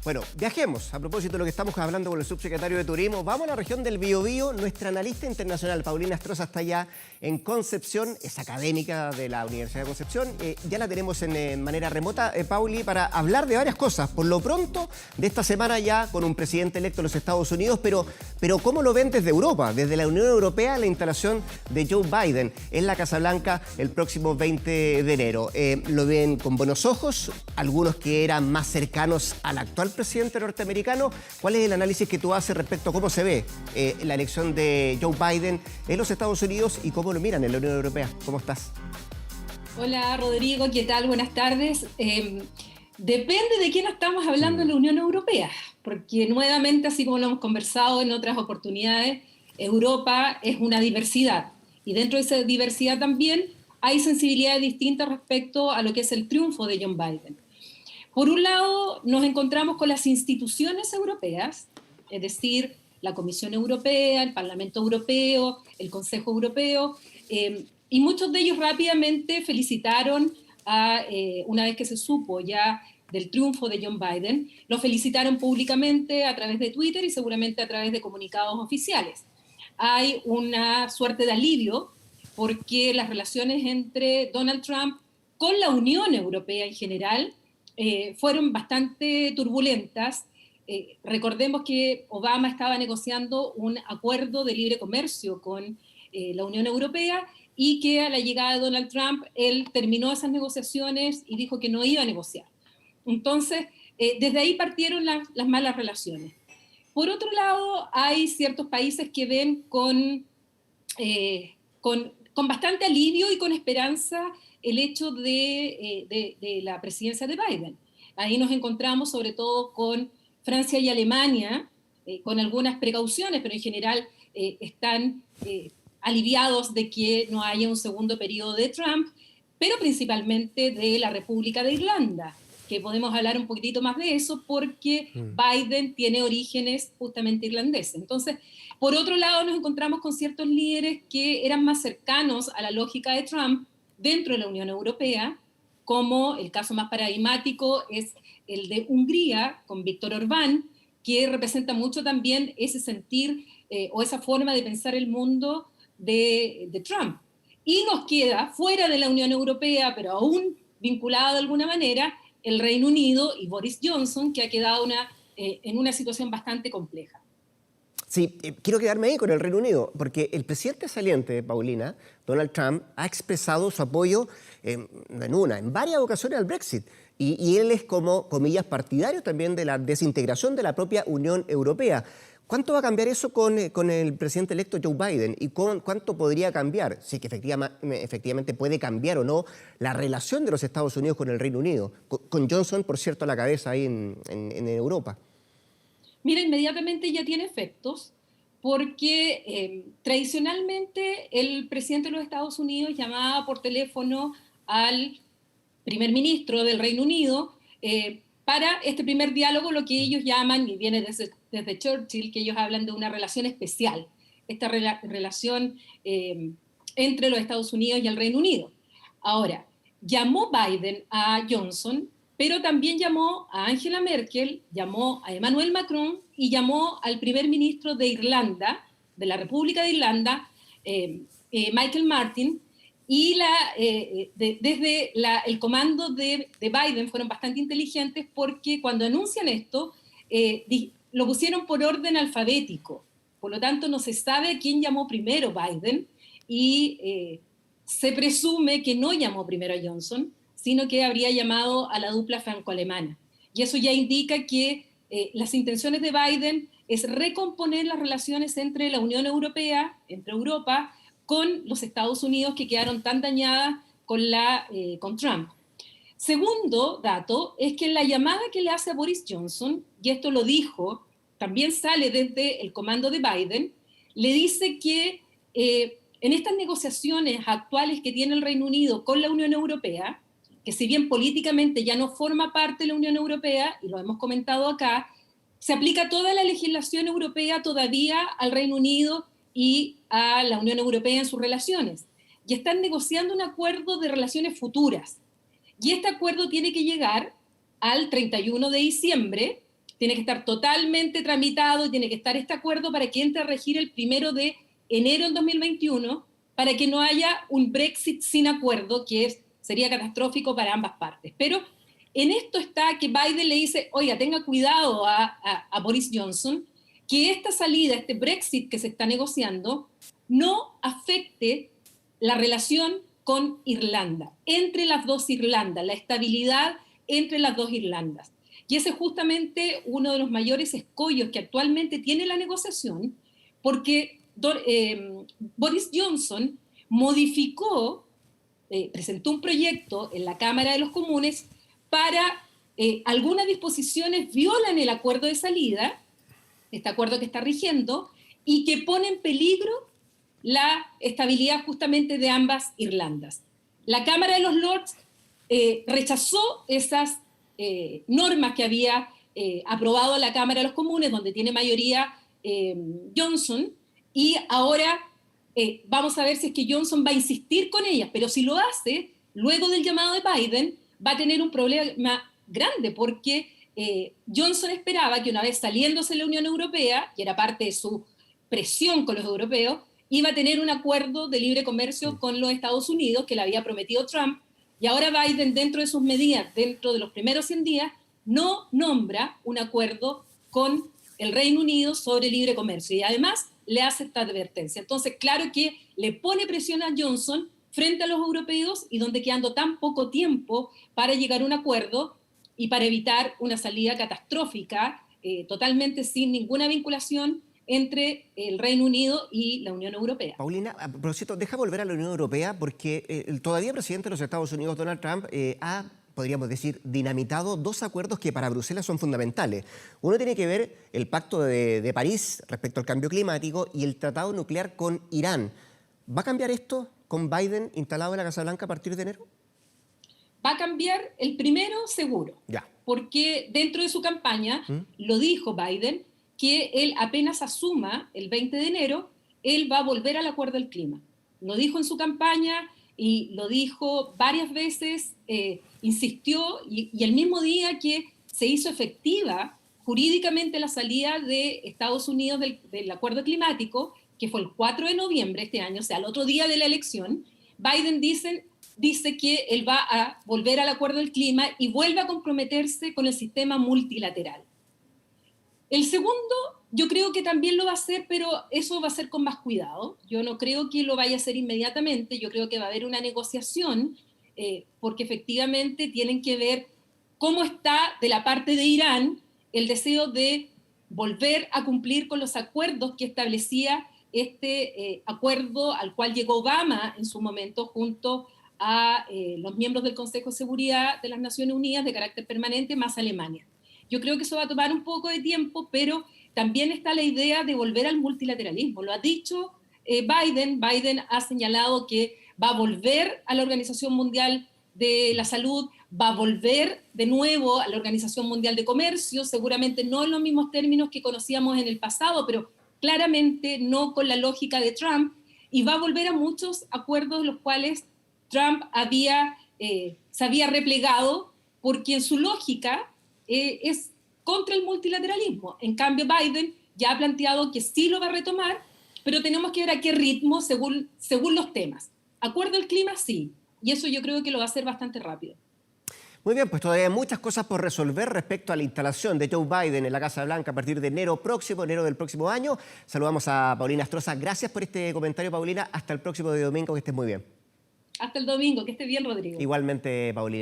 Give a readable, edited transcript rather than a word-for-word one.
Bueno, viajemos. A propósito de lo que estamos hablando con el subsecretario de Turismo, vamos a la región del Biobío. Nuestra analista internacional, Paulina Astroza, está allá en Concepción, es académica de la Universidad de Concepción. Ya la tenemos en manera remota, Pauli, para hablar de varias cosas. Por lo pronto, de esta semana ya con un presidente electo en los Estados Unidos, pero ¿cómo lo ven desde Europa? Desde la Unión Europea, la instalación de Joe Biden en la Casa Blanca el próximo 20 de enero. ¿Lo ven con buenos ojos? Algunos que eran más cercanos al actual presidente norteamericano. ¿Cuál es el análisis que tú haces respecto a cómo se ve la elección de Joe Biden en los Estados Unidos y cómo lo miran en la Unión Europea? ¿Cómo estás? Hola Rodrigo, ¿qué tal? Buenas tardes. Depende de quién estamos hablando en la Unión Europea, porque nuevamente, así como lo hemos conversado en otras oportunidades, Europa es una diversidad y dentro de esa diversidad también hay sensibilidades distintas respecto a lo que es el triunfo de Joe Biden. Por un lado, nos encontramos con las instituciones europeas, es decir, la Comisión Europea, el Parlamento Europeo, el Consejo Europeo, y muchos de ellos rápidamente felicitaron, una vez que se supo ya del triunfo de Joe Biden, lo felicitaron públicamente a través de Twitter y seguramente a través de comunicados oficiales. Hay una suerte de alivio porque las relaciones entre Donald Trump con la Unión Europea en general fueron bastante turbulentas. Recordemos que Obama estaba negociando un acuerdo de libre comercio con la Unión Europea y que a la llegada de Donald Trump él terminó esas negociaciones y dijo que no iba a negociar. Entonces, desde ahí partieron las malas relaciones. Por otro lado, hay ciertos países que ven con bastante alivio y con esperanza el hecho de la presidencia de Biden. Ahí nos encontramos sobre todo con Francia y Alemania, con algunas precauciones, pero en general están aliviados de que no haya un segundo periodo de Trump, pero principalmente de la República de Irlanda, que podemos hablar un poquitito más de eso porque Biden tiene orígenes justamente irlandeses. Entonces, por otro lado, nos encontramos con ciertos líderes que eran más cercanos a la lógica de Trump dentro de la Unión Europea, como el caso más paradigmático es el de Hungría, con Víctor Orbán, que representa mucho también ese sentir o esa forma de pensar el mundo de Trump. Y nos queda, fuera de la Unión Europea, pero aún vinculado de alguna manera, el Reino Unido y Boris Johnson, que ha quedado en una situación bastante compleja. Sí, quiero quedarme ahí con el Reino Unido, porque el presidente saliente, Paulina, Donald Trump, ha expresado su apoyo en varias ocasiones al Brexit. Y él es como, comillas, partidario también de la desintegración de la propia Unión Europea. ¿Cuánto va a cambiar eso con el presidente electo Joe Biden? ¿Y cuánto podría cambiar, si es que efectivamente puede cambiar o no, la relación de los Estados Unidos con el Reino Unido? Con Johnson, por cierto, a la cabeza ahí en Europa. Mira, inmediatamente ya tiene efectos, porque tradicionalmente el presidente de los Estados Unidos llamaba por teléfono al primer ministro del Reino Unido para este primer diálogo, lo que ellos llaman, y viene desde Churchill, que ellos hablan de una relación especial, esta relación entre los Estados Unidos y el Reino Unido. Ahora, llamó Biden a Johnson, pero también llamó a Angela Merkel, llamó a Emmanuel Macron y llamó al primer ministro de Irlanda, de la República de Irlanda, Michael Martin, y desde el comando de Biden fueron bastante inteligentes porque cuando anuncian esto, lo pusieron por orden alfabético. Por lo tanto, no se sabe quién llamó primero Biden y se presume que no llamó primero a Johnson, sino que habría llamado a la dupla franco-alemana. Y eso ya indica que las intenciones de Biden es recomponer las relaciones entre la Unión Europea, entre Europa, con los Estados Unidos, que quedaron tan dañadas con Trump. Segundo dato es que la llamada que le hace a Boris Johnson, y esto lo dijo, también sale desde el comando de Biden, le dice que en estas negociaciones actuales que tiene el Reino Unido con la Unión Europea, que si bien políticamente ya no forma parte de la Unión Europea, y lo hemos comentado acá, se aplica toda la legislación europea todavía al Reino Unido y a la Unión Europea en sus relaciones. Y están negociando un acuerdo de relaciones futuras. Y este acuerdo tiene que llegar al 31 de diciembre tiene que estar totalmente tramitado, tiene que estar este acuerdo para que entre a regir el 1 de enero del 2021, para que no haya un Brexit sin acuerdo, que sería catastrófico para ambas partes. Pero en esto está que Biden le dice, oiga, tenga cuidado a Boris Johnson, que esta salida, este Brexit que se está negociando, no afecte la relación con Irlanda, entre las dos Irlandas, la estabilidad entre las dos Irlandas. Y ese es justamente uno de los mayores escollos que actualmente tiene la negociación, porque Boris Johnson modificó, presentó un proyecto en la Cámara de los Comunes para algunas disposiciones violan el acuerdo de salida, este acuerdo que está rigiendo, y que pone en peligro la estabilidad justamente de ambas Irlandas. La Cámara de los Lords rechazó esas normas que había aprobado la Cámara de los Comunes, donde tiene mayoría Johnson, y ahora vamos a ver si es que Johnson va a insistir con ellas, pero si lo hace, luego del llamado de Biden, va a tener un problema grande, porque Johnson esperaba que una vez saliéndose de la Unión Europea, que era parte de su presión con los europeos, iba a tener un acuerdo de libre comercio con los Estados Unidos, que le había prometido Trump, y ahora Biden, dentro de sus medidas, dentro de los primeros 100 días, no nombra un acuerdo con el Reino Unido sobre libre comercio, y además le hace esta advertencia. Entonces, claro que le pone presión a Johnson frente a los europeos, y donde quedando tan poco tiempo para llegar a un acuerdo y para evitar una salida catastrófica, totalmente sin ninguna vinculación entre el Reino Unido y la Unión Europea. Paulina, a propósito, deja volver a la Unión Europea porque el todavía presidente de los Estados Unidos, Donald Trump, ha, podríamos decir, dinamitado dos acuerdos que para Bruselas son fundamentales. Uno tiene que ver el Pacto de París respecto al cambio climático y el Tratado Nuclear con Irán. ¿Va a cambiar esto con Biden instalado en la Casa Blanca a partir de enero? Va a cambiar el primero seguro, Ya. Porque dentro de su campaña lo dijo Biden, que él apenas asuma el 20 de enero, él va a volver al acuerdo del clima. Lo dijo en su campaña y lo dijo varias veces, insistió, y el mismo día que se hizo efectiva jurídicamente la salida de Estados Unidos del acuerdo climático, que fue el 4 de noviembre de este año, o sea, el otro día de la elección, Biden dice que él va a volver al acuerdo del clima y vuelve a comprometerse con el sistema multilateral. El segundo, yo creo que también lo va a hacer, pero eso va a ser con más cuidado. Yo no creo que lo vaya a hacer inmediatamente, yo creo que va a haber una negociación, porque efectivamente tienen que ver cómo está de la parte de Irán el deseo de volver a cumplir con los acuerdos que establecía este acuerdo al cual llegó Obama en su momento junto a los miembros del Consejo de Seguridad de las Naciones Unidas de carácter permanente, más Alemania. Yo creo que eso va a tomar un poco de tiempo, pero también está la idea de volver al multilateralismo. Lo ha dicho Biden. Biden ha señalado que va a volver a la Organización Mundial de la Salud, va a volver de nuevo a la Organización Mundial de Comercio, seguramente no en los mismos términos que conocíamos en el pasado, pero claramente no con la lógica de Trump, y va a volver a muchos acuerdos los cuales Trump se había replegado, porque en su lógica es contra el multilateralismo. En cambio, Biden ya ha planteado que sí lo va a retomar, pero tenemos que ver a qué ritmo según los temas. Acuerdo del clima, sí, y eso yo creo que lo va a hacer bastante rápido. Muy bien, pues todavía hay muchas cosas por resolver respecto a la instalación de Joe Biden en la Casa Blanca a partir de enero del próximo año. Saludamos a Paulina Astroza. Gracias por este comentario, Paulina. Hasta el próximo domingo, que estés muy bien. Hasta el domingo, que esté bien, Rodrigo. Igualmente, Paulina.